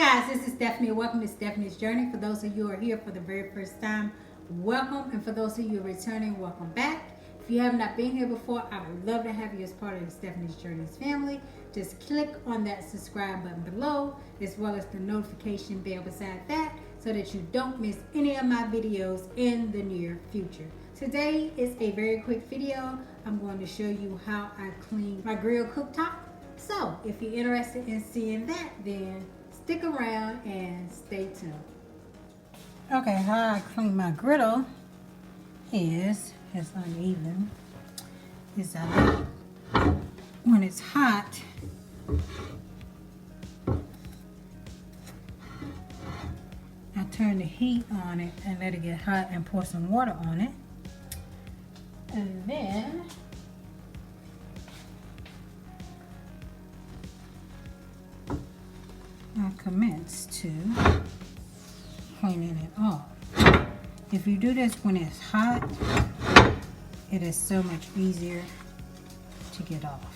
guys, this is Stephanie. Welcome to Stephanie's Journey. For those of you who are here for the very first time, welcome. And for those of you who are returning, welcome back. If you have not been here before, I would love to have you as part of the Stephanie's Journeys family. Just click on that subscribe button below, as well as the notification bell beside that, so that you don't miss any of my videos in the near future. Today is a very quick video. I'm going to show you how I clean my grill cooktop. So if you're interested in seeing that, then stick around and stay tuned. Okay, how I clean my griddle is uneven. When it's hot, I turn the heat on it and let it get hot and pour some water on it. And then I commence to cleaning it off. If you do this when it's hot, it is so much easier to get off.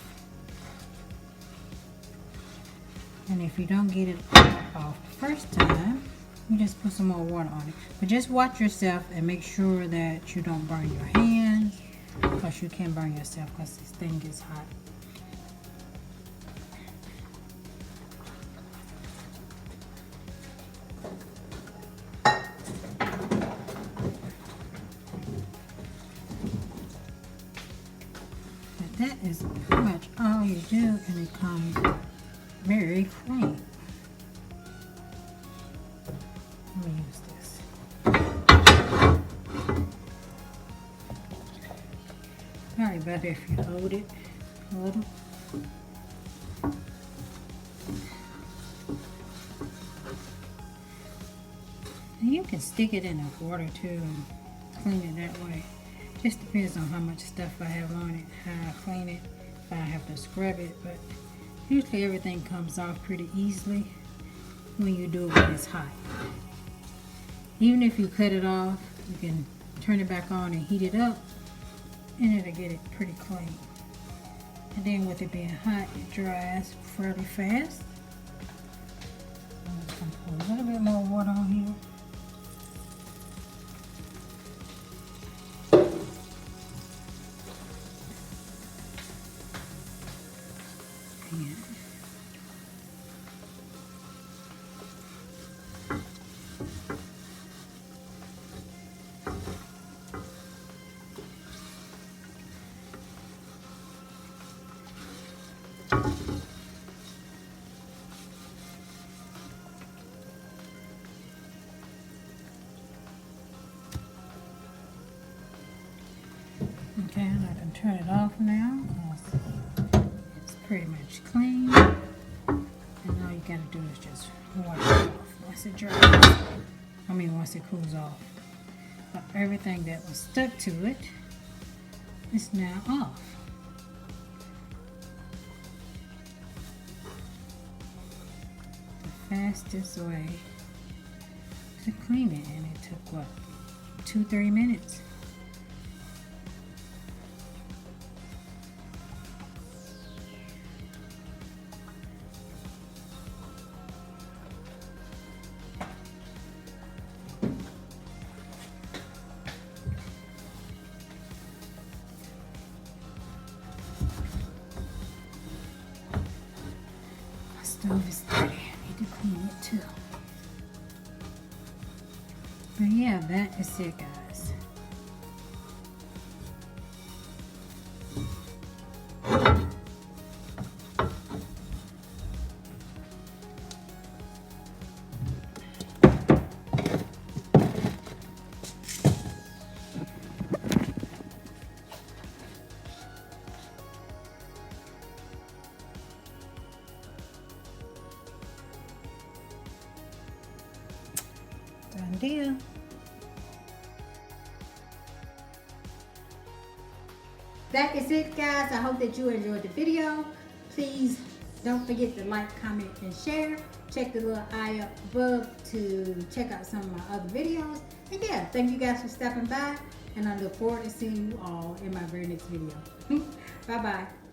And if you don't get it off the first time, you just put some more water on it. But just watch yourself and make sure that you don't burn your hands, because you can burn yourself because this thing gets hot. That is pretty much all you do, and it comes very clean. Let me use this. Probably better if you hold it a little. And you can stick it in the water too and clean it that way. Just depends on how much stuff I have on it, how I clean it, if I have to scrub it, but usually everything comes off pretty easily when you do it when it's hot. Even if you cut it off, you can turn it back on and heat it up, and it'll get it pretty clean. And then with it being hot, it dries fairly fast. I'm just going to put a little bit more water on here. Okay, and I can turn it off now because it's pretty much clean. And all you gotta do is just wash it off once it dries. Once it cools off. But everything that was stuck to it is now off. The fastest way to clean it, and it took what, 2-3 minutes. Stove is dirty. I need to clean it too. But yeah, that is it, guys. Done deal. That is it, guys. I hope that you enjoyed the video. Please don't forget to like, comment, and share. Check the little eye up above to check out some of my other videos. And yeah, thank you guys for stopping by, and I look forward to seeing you all in my very next video. Bye-bye.